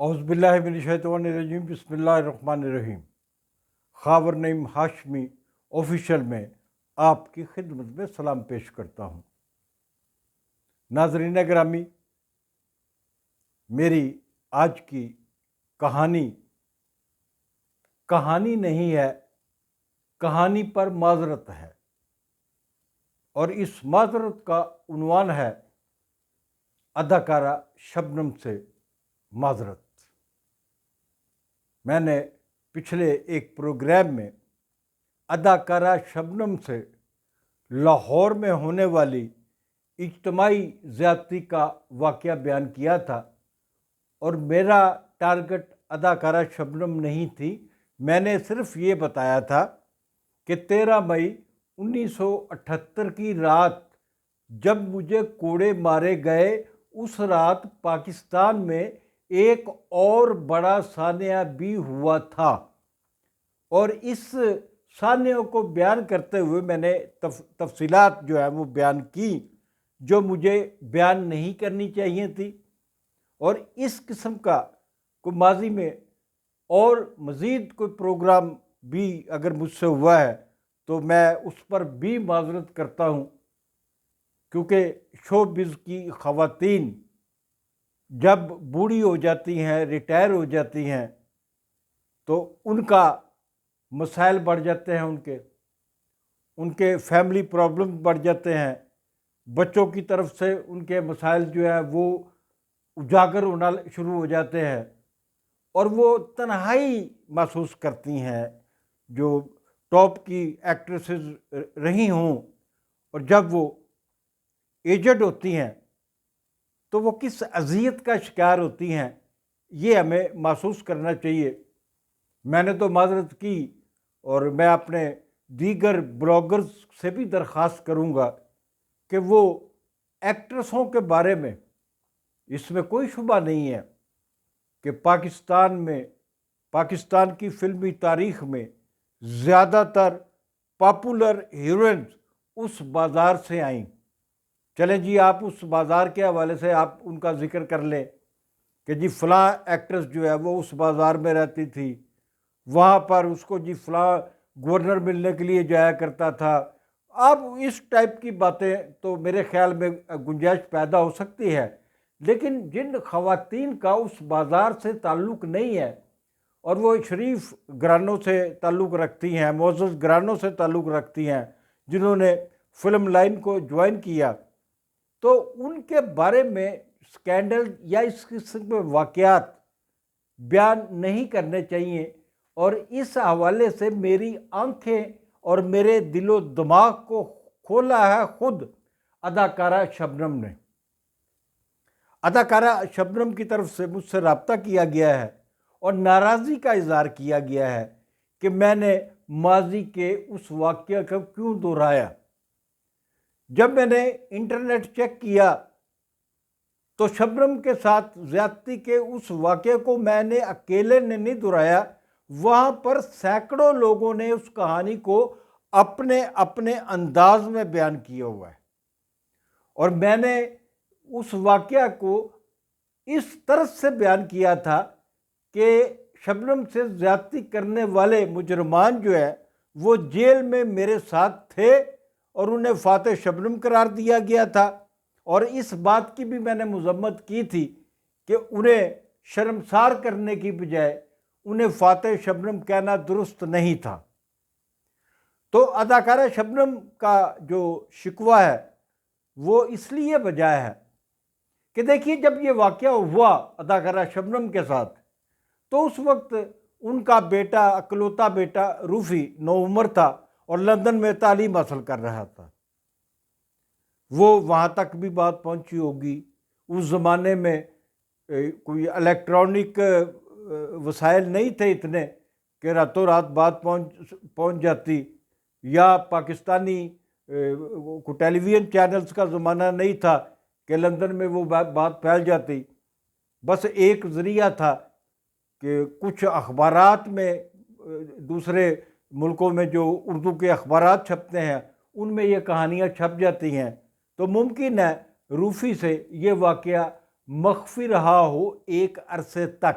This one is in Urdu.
اعوذ باللہ من الشیطان الرجیم، بسم اللہ الرحمن الرحیم۔ خاور نعیم ہاشمی آفیشیل میں آپ کی خدمت میں سلام پیش کرتا ہوں۔ ناظرین گرامی، میری آج کی کہانی نہیں ہے، کہانی پر معذرت ہے، اور اس معذرت کا عنوان ہے اداکارہ شبنم سے معذرت۔ میں نے پچھلے ایک پروگرام میں اداکارہ شبنم سے لاہور میں ہونے والی اجتماعی زیادتی کا واقعہ بیان کیا تھا، اور میرا ٹارگٹ اداکارہ شبنم نہیں تھی۔ میں نے صرف یہ بتایا تھا کہ 13 مئی 1978 کی رات جب مجھے کوڑے مارے گئے، اس رات پاکستان میں ایک اور بڑا سانحہ بھی ہوا تھا، اور اس سانحے کو بیان کرتے ہوئے میں نے تفصیلات جو ہے وہ بیان کی جو مجھے بیان نہیں کرنی چاہیے تھی۔ اور اس قسم کا کوئی ماضی میں اور مزید کوئی پروگرام بھی اگر مجھ سے ہوا ہے تو میں اس پر بھی معذرت کرتا ہوں، کیونکہ شو بز کی خواتین جب بوڑھی ہو جاتی ہیں، ریٹائر ہو جاتی ہیں، تو ان کا مسائل بڑھ جاتے ہیں، ان کے فیملی پرابلم بڑھ جاتے ہیں، بچوں کی طرف سے ان کے مسائل جو ہے وہ اجاگر ہونا شروع ہو جاتے ہیں، اور وہ تنہائی محسوس کرتی ہیں جو ٹاپ کی ایکٹریسز رہی ہوں، اور جب وہ ایجڈ ہوتی ہیں تو وہ کس اذیت کا شکار ہوتی ہیں، یہ ہمیں محسوس کرنا چاہیے۔ میں نے تو معذرت کی، اور میں اپنے دیگر بلاگرز سے بھی درخواست کروں گا کہ وہ ایکٹریسوں کے بارے میں، اس میں کوئی شبہ نہیں ہے کہ پاکستان کی فلمی تاریخ میں زیادہ تر پاپولر ہیروئنز اس بازار سے آئیں۔ چلیں جی، آپ اس بازار کے حوالے سے آپ ان کا ذکر کر لیں کہ جی فلاں ایکٹریس جو ہے وہ اس بازار میں رہتی تھی، وہاں پر اس کو جی فلاں گورنر ملنے کے لیے جایا کرتا تھا۔ اب اس ٹائپ کی باتیں تو میرے خیال میں گنجائش پیدا ہو سکتی ہے، لیکن جن خواتین کا اس بازار سے تعلق نہیں ہے اور وہ شریف گھرانوں سے تعلق رکھتی ہیں، معزز گھرانوں سے تعلق رکھتی ہیں، جنہوں نے فلم لائن کو جوائن کیا، تو ان کے بارے میں سکینڈل یا اس قسم کے واقعات بیان نہیں کرنے چاہیے۔ اور اس حوالے سے میری آنکھیں اور میرے دل و دماغ کو کھولا ہے خود اداکارہ شبنم نے۔ اداکارہ شبنم کی طرف سے مجھ سے رابطہ کیا گیا ہے اور ناراضی کا اظہار کیا گیا ہے کہ میں نے ماضی کے اس واقعہ کو کیوں دہرایا۔ جب میں نے انٹرنیٹ چیک کیا تو شبنم کے ساتھ زیادتی کے اس واقعے کو میں نے اکیلے نے نہیں دہرایا، وہاں پر سینکڑوں لوگوں نے اس کہانی کو اپنے اپنے انداز میں بیان کیا ہوا ہے، اور میں نے اس واقعہ کو اس طرح سے بیان کیا تھا کہ شبنم سے زیادتی کرنے والے مجرمان جو ہے وہ جیل میں میرے ساتھ تھے، اور انہیں فاتح شبنم قرار دیا گیا تھا، اور اس بات کی بھی میں نے مذمت کی تھی کہ انہیں شرمسار کرنے کی بجائے انہیں فاتح شبنم کہنا درست نہیں تھا۔ تو اداکارہ شبنم کا جو شکوہ ہے وہ اس لیے بجا ہے کہ دیکھیے، جب یہ واقعہ ہوا اداکارہ شبنم کے ساتھ تو اس وقت ان کا بیٹا، اکلوتا بیٹا روفی نوعمر تھا اور لندن میں تعلیم حاصل کر رہا تھا۔ وہ وہاں تک بھی بات پہنچی ہوگی۔ اس زمانے میں کوئی الیکٹرانک وسائل نہیں تھے اتنے کہ راتوں رات بات پہنچ جاتی، یا پاکستانی ٹیلی ویژن چینلز کا زمانہ نہیں تھا کہ لندن میں وہ بات پھیل جاتی۔ بس ایک ذریعہ تھا کہ کچھ اخبارات میں، دوسرے ملکوں میں جو اردو کے اخبارات چھپتے ہیں ان میں یہ کہانیاں چھپ جاتی ہیں، تو ممکن ہے روفی سے یہ واقعہ مخفی رہا ہو ایک عرصے تک۔